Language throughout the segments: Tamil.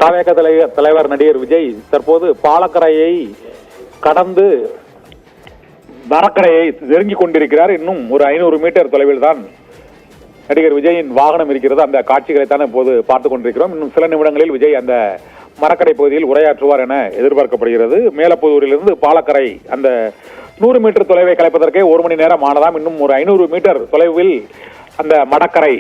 தாவேக தலைவர் நடிகர் விஜய் தற்போது பாலக்கரையை கடந்து மரக்கரையை நெருங்கிக் கொண்டிருக்கிறார். இன்னும் ஒரு 500 மீட்டர் தொலைவில் தான் நடிகர் விஜயின் வாகனம் இருக்கிறது. அந்த காட்சிகளை தான் இப்போது பார்த்துக் கொண்டிருக்கிறோம். இன்னும் சில நிமிடங்களில் விஜய் அந்த மரக்கரை பகுதியில் உரையாற்றுவார் என எதிர்பார்க்கப்படுகிறது. மேலப்பூரிலிருந்து பாலக்கரை அந்த 100 மீட்டர் தொலைவை கலைப்பதற்கே 1 மணி நேரம் ஆனதாம். இன்னும் ஒரு 500 மீட்டர் தொலைவில் அந்த மடக்கரை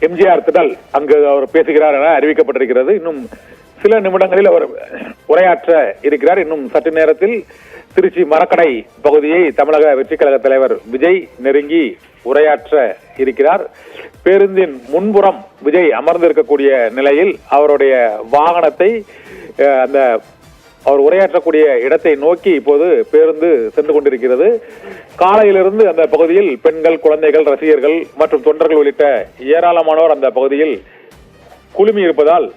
எம்ஜிஆர் திடல் அங்கு அவர் பேசுகிறார் என அறிவிக்கப்பட்டிருக்கிறது. இன்னும் சில நிமிடங்களில் அவர் உரையாற்ற இருக்கிறார். இன்னும் சற்று நேரத்தில் திருச்சி மரக்கடை பகுதியை தமிழக வெற்றி கழக தலைவர் விஜய் நெருங்கி உரையாற்ற இருக்கிறார். பேருந்தின் முன்புறம் விஜய் அமர்ந்திருக்கக்கூடிய நிலையில் அவருடைய வாகனத்தை அந்த அவர் உரையாற்றக்கூடிய இடத்தை நோக்கி இப்போது பேருந்து சென்று கொண்டிருக்கிறது. காலையிலிருந்து அந்த பகுதியில் பெண்கள், குழந்தைகள், ரசிகர்கள் மற்றும் தொண்டர்கள் உள்ளிட்ட ஏராளமானோர் அந்த பகுதியில் குழுமி இருப்பதால்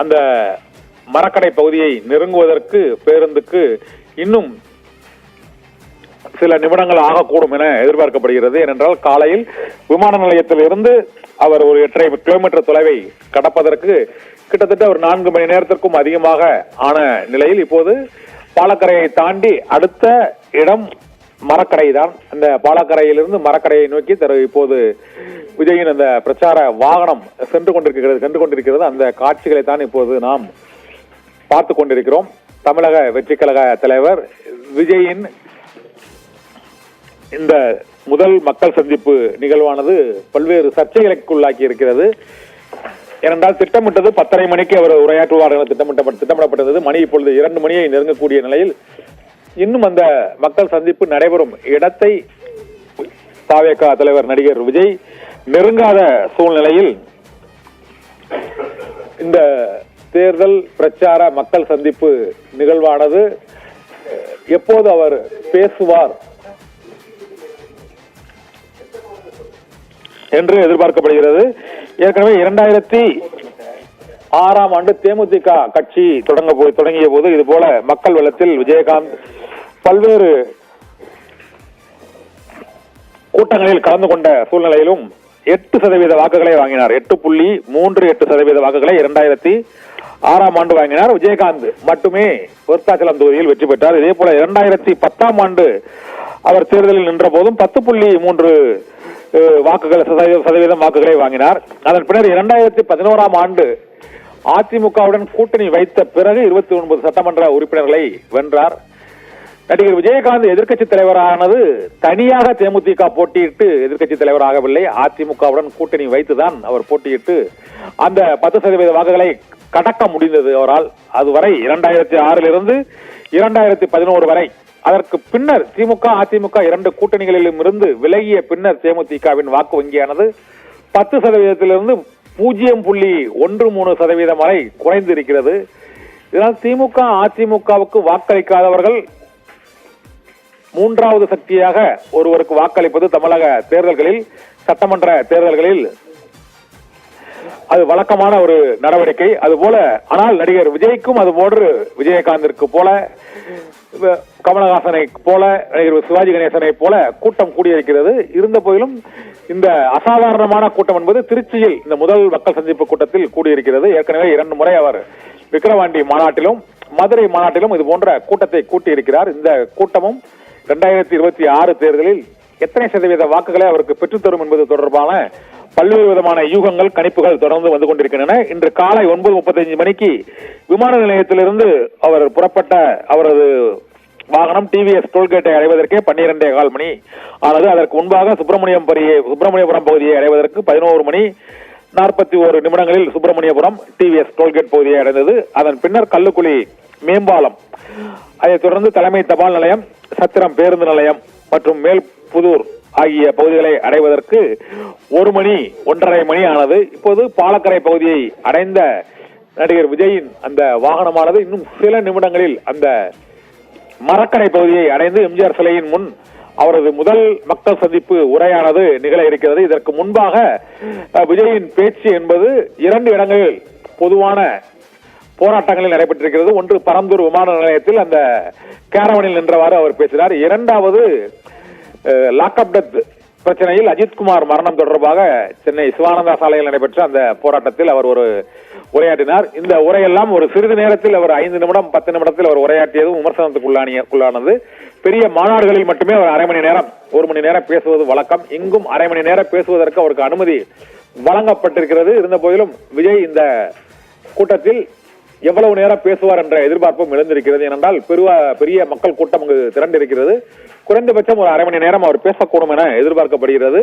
அந்த மரக்கடை பகுதியை நெருங்குவதற்கு பேருந்துக்கு இன்னும் சில நிமிடங்கள் ஆகக்கூடும் என எதிர்பார்க்கப்படுகிறது. ஏனென்றால் காலையில் விமான நிலையத்தில் இருந்து அவர் ஒரு 8.5 கிலோமீட்டர் தொலைவை கடப்பதற்கு கிட்டத்தட்ட ஒரு 4 மணி நேரத்திற்கும் அதிகமாக ஆன நிலையில் இப்போது பாலக்கரையை தாண்டி அடுத்த இடம் மரக்கரை தான். அந்த பாலக்கரையிலிருந்து மரக்கரையை நோக்கி இப்போது விஜயின் அந்த பிரச்சார வாகனம் சென்று கொண்டிருக்கிறது. அந்த காட்சிகளை தான் இப்போது நாம் பார்த்து கொண்டிருக்கிறோம். தமிழக வெற்றி கழக தலைவர் விஜயின் இந்த முதல் மக்கள் சந்திப்பு நிகழ்வானது பல்வேறு சர்ச்சைகளுக்குள்ளாக்கி இருக்கிறது. ஏனென்றால் திட்டமிட்டது 10:30 மணிக்கு அவர் உரையாற்றுவார் என திட்டமிடப்பட்டது. மணி இப்பொழுது 2 மணியை நெருங்கக்கூடிய நிலையில் இன்னும் அந்த மக்கள் சந்திப்பு நடைபெறும் இடத்தை தாவேகா தலைவர் நடிகர் விஜய் நெருங்காத சூழ்நிலையில் இந்த தேர்தல் பிரச்சார மக்கள் சந்திப்பு நிகழ்வானது எப்போது அவர் பேசுவார் என்று எதிர்பார்க்கப்படுகிறது. ஏற்கனவே 2006ஆம் ஆண்டு தேமுதிக கட்சி தொடங்கிய போது இது போல மக்கள் வெள்ளத்தில் விஜயகாந்த் பல்வேறு கூட்டங்களில் கலந்து கொண்ட சூழ்நிலையிலும் 8% வாக்குகளை வாங்கினார். 8.38% வாக்குகளை 2006ஆம் ஆண்டு வாங்கினார். விஜயகாந்த் மட்டுமே விருத்தாச்சலம் தொகுதியில் வெற்றி பெற்றார். இதே போல 2010ஆம் ஆண்டு அவர் தேர்தலில் நின்ற போதும் 10.3 சதவீதம் வாக்குகளை வாங்கினார். அதன் பின்னர் 2011ஆம் ஆண்டு அதிமுகவுடன் கூட்டணி வைத்த பிறகு 29 சட்டமன்ற உறுப்பினர்களை வென்றார். நடிகர் விஜயகாந்த் எதிர்க்கட்சி தலைவரானது தனியாக தேமுதிக போட்டியிட்டு எதிர்க்கட்சி தலைவராகவில்லை. அதிமுகவுடன் கூட்டணி வைத்துதான் அவர் போட்டியிட்டு அந்த 10% வாக்குகளை கடக்க முடிந்தது அவரால். அதுவரை 2006 2011 வரை. அதற்கு பின்னர் திமுக அதிமுக 2 கூட்டணிகளிலும் இருந்து விலகிய பின்னர் தேமுதிகவின் வாக்கு வங்கியானது 10% 0.13% வரை குறைந்து இருக்கிறது. இதனால் திமுக அதிமுகவுக்கு வாக்களிக்காதவர்கள் 3வது சக்தியாக ஒருவருக்கு வாக்களிப்பது தமிழக தேர்தல்களில், சட்டமன்ற தேர்தல்களில் அது வழக்கமான ஒரு நடவடிக்கை. அதுபோல ஆனால் நடிகர் விஜய்க்கும் அது போன்று விஜயகாந்திற்கு போல, கமலஹாசனை போல, நடிகர் சிவாஜி கணேசனை போல கூட்டம் கூடியிருக்கிறது. இருந்த போதிலும் இந்த அசாதாரணமான கூட்டம் என்பது திருச்சியில் இந்த முதல் மக்கள் சந்திப்பு கூட்டத்தில் கூடியிருக்கிறது. ஏற்கனவே 2 முறை அவர் விக்கிரவாண்டி மாநாட்டிலும் மதுரை மாநாட்டிலும் இது போன்ற கூட்டத்தை கூட்டியிருக்கிறார். இந்த கூட்டமும் 2026 தேர்தலில் எத்தனை சதவீத வாக்குகளை அவருக்கு பெற்றுத்தரும் என்பது தொடர்பான பல்வேறு விதமான யூகங்கள், கணிப்புகள் தொடர்ந்து வந்து கொண்டிருக்கின்றன. இன்று காலை 9:35 மணிக்கு விமான நிலையத்திலிருந்து அவர் புறப்பட்ட அவரது வாகனம் டிவிஎஸ் டோல்கேட்டை அடைவதற்கே 12:15 மணி ஆனது. அதற்கு முன்பாக சுப்பிரமணியபுரம் பகுதியை அடைவதற்கு 11:41 நிமிடங்களில் சுப்பிரமணியபுரம் டிவிஎஸ் டோல்கேட் பகுதியை அடைந்தது. அதன் பின்னர் கல்லுக்குழி மேம்பாலம், அதைத் தொடர்ந்து தலைமை தபால் நிலையம், சத்திரம் பேருந்து நிலையம் மற்றும் மேல்புதூர் ஆகிய பகுதிகளை அடைவதற்கு 1:30 மணி ஆனது. இப்போது பாலக்கரை பகுதியை அடைந்த நடிகர் விஜயின் அந்த வாகனமானது இன்னும் சில நிமிடங்களில் அந்த மரக்கரை பகுதியை அடைந்து எம்ஜிஆர் சிலையின் முன் அவரது முதல் மக்கள் சந்திப்பு உரையானது நிகழ இருக்கிறது. இதற்கு முன்பாக விஜயின் பேச்சு என்பது 2 இடங்களில் பொதுவான போராட்டங்களில் நடைபெற்றிருக்கிறது. ஒன்று பரந்தூர் விமான நிலையத்தில் அந்த கேரவனில் நின்றவாறு அவர் பேசினார். 2வது லாக்அப் டெத் பிரச்சனையில் அஜித்குமார் மரணம் தொடர்பாக சென்னை சிவானந்தா சாலையில் நடைபெற்ற அந்த போராட்டத்தில் அவர் ஒரு உரையாற்றினார். இந்த உரையெல்லாம் ஒரு சிறிது நேரத்தில் அவர் 5 நிமிடம் 10 நிமிடத்தில் அவர் உரையாற்றியதும் விமர்சனத்துக்குள்ளானது. பெரிய மாநாடுகளில் மட்டுமே அவர் அரை மணி நேரம் 1 மணி நேரம் பேசுவது வழக்கம். இங்கும் அரை மணி நேரம் பேசுவதற்கு அவருக்கு அனுமதி வழங்கப்பட்டிருக்கிறது. இருந்த போதிலும் விஜய் இந்த கூட்டத்தில் எவ்வளவு நேரம் பேசுவார் என்ற எதிர்பார்ப்பும் எழுந்திருக்கிறது. ஏனென்றால் பெரிய மக்கள் கூட்டம் அங்கு திரண்டிருக்கிறது. குறைந்தபட்சம் ஒரு அரை மணி நேரம் அவர் பேசக்கூடும் என எதிர்பார்க்கப்படுகிறது.